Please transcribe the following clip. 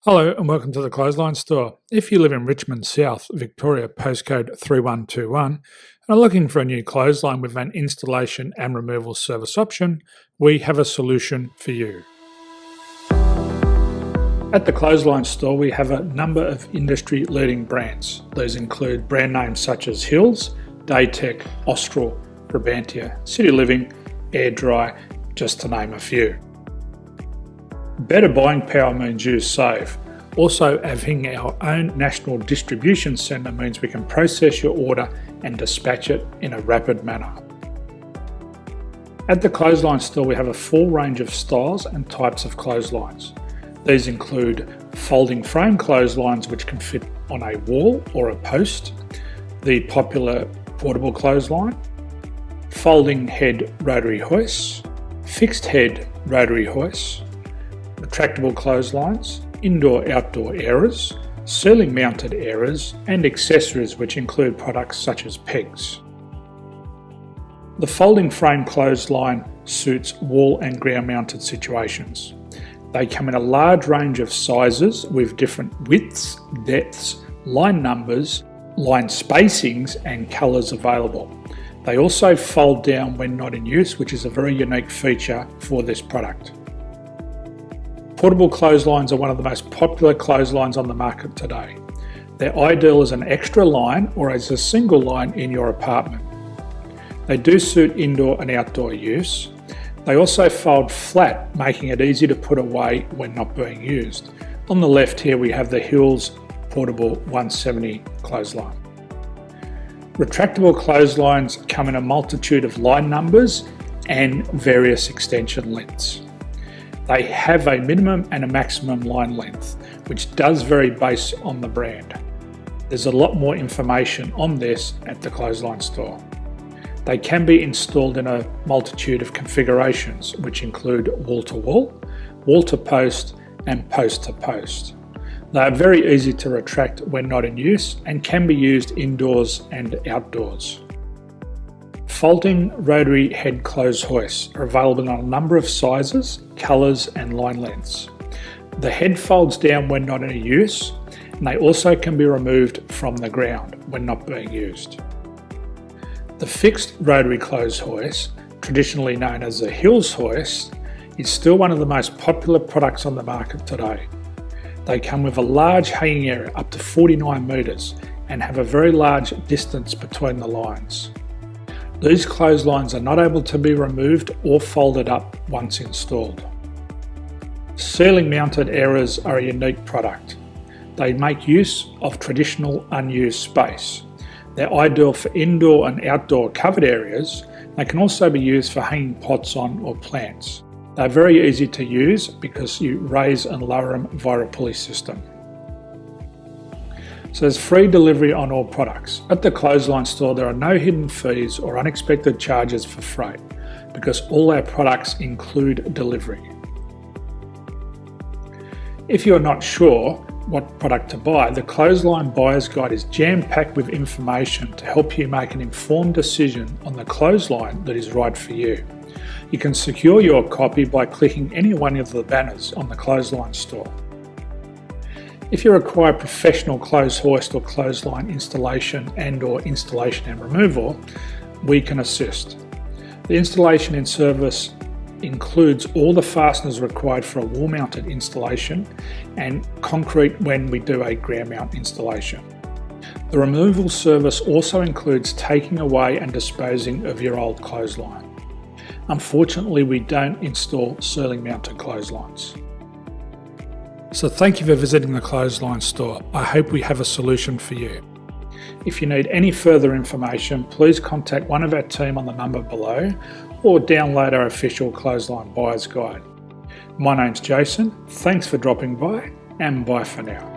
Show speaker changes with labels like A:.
A: Hello and welcome to the Clothesline Store. If you live in Richmond, South Victoria, postcode 3121, and are looking for a new clothesline with an installation and removal service option, we have a solution for you. At the Clothesline Store, we have a number of industry-leading brands. These include brand names such as Hills, Daytech, Austral, Brabantia, City Living, Air Dry, just to name a few. Better buying power means you save. Also, having our own national distribution centre means we can process your order and dispatch it in a rapid manner. At the Clothesline Store, we have a full range of styles and types of clotheslines. These include folding frame clotheslines which can fit on a wall or a post, the popular portable clothesline, folding head rotary hoists, fixed head rotary hoists, retractable clotheslines, indoor-outdoor airers, ceiling mounted airers, and accessories which include products such as pegs. The folding frame clothesline suits wall and ground mounted situations. They come in a large range of sizes with different widths, depths, line numbers, line spacings and colours available. They also fold down when not in use, which is a very unique feature for this product. Portable clotheslines are one of the most popular clotheslines on the market today. They're ideal as an extra line or as a single line in your apartment. They do suit indoor and outdoor use. They also fold flat, making it easy to put away when not being used. On the left here we have the Hills Portable 170 clothesline. Retractable clotheslines come in a multitude of line numbers and various extension lengths. They have a minimum and a maximum line length, which does vary based on the brand. There's a lot more information on this at the Clothesline Store. They can be installed in a multitude of configurations, which include wall-to-wall, wall-to-post, and post-to-post. They are very easy to retract when not in use and can be used indoors and outdoors. Folding rotary head clothes hoists are available in a number of sizes, colours and line lengths. The head folds down when not in use, and they also can be removed from the ground when not being used. The fixed rotary clothes hoist, traditionally known as the Hills hoist, is still one of the most popular products on the market today. They come with a large hanging area up to 49 metres and have a very large distance between the lines. These clotheslines are not able to be removed or folded up once installed. Ceiling mounted airers are a unique product. They make use of traditional unused space. They're ideal for indoor and outdoor covered areas. They can also be used for hanging pots on or plants. They're very easy to use because you raise and lower them via a pulley system. So there's free delivery on all products. At the Clothesline Store, there are no hidden fees or unexpected charges for freight because all our products include delivery. If you're not sure what product to buy, the Clothesline Buyer's Guide is jam-packed with information to help you make an informed decision on the clothesline that is right for you. You can secure your copy by clicking any one of the banners on the Clothesline Store. If you require professional clothes hoist or clothesline installation and/or installation and removal, we can assist. The installation and service includes all the fasteners required for a wall-mounted installation and concrete when we do a ground mount installation. The removal service also includes taking away and disposing of your old clothesline. Unfortunately, we don't install ceiling mounted clotheslines. So thank you for visiting the Clothesline Store. I hope we have a solution for you. If you need any further information, please contact one of our team on the number below or download our official Clothesline Buyer's Guide. My name's Jason, thanks for dropping by and bye for now.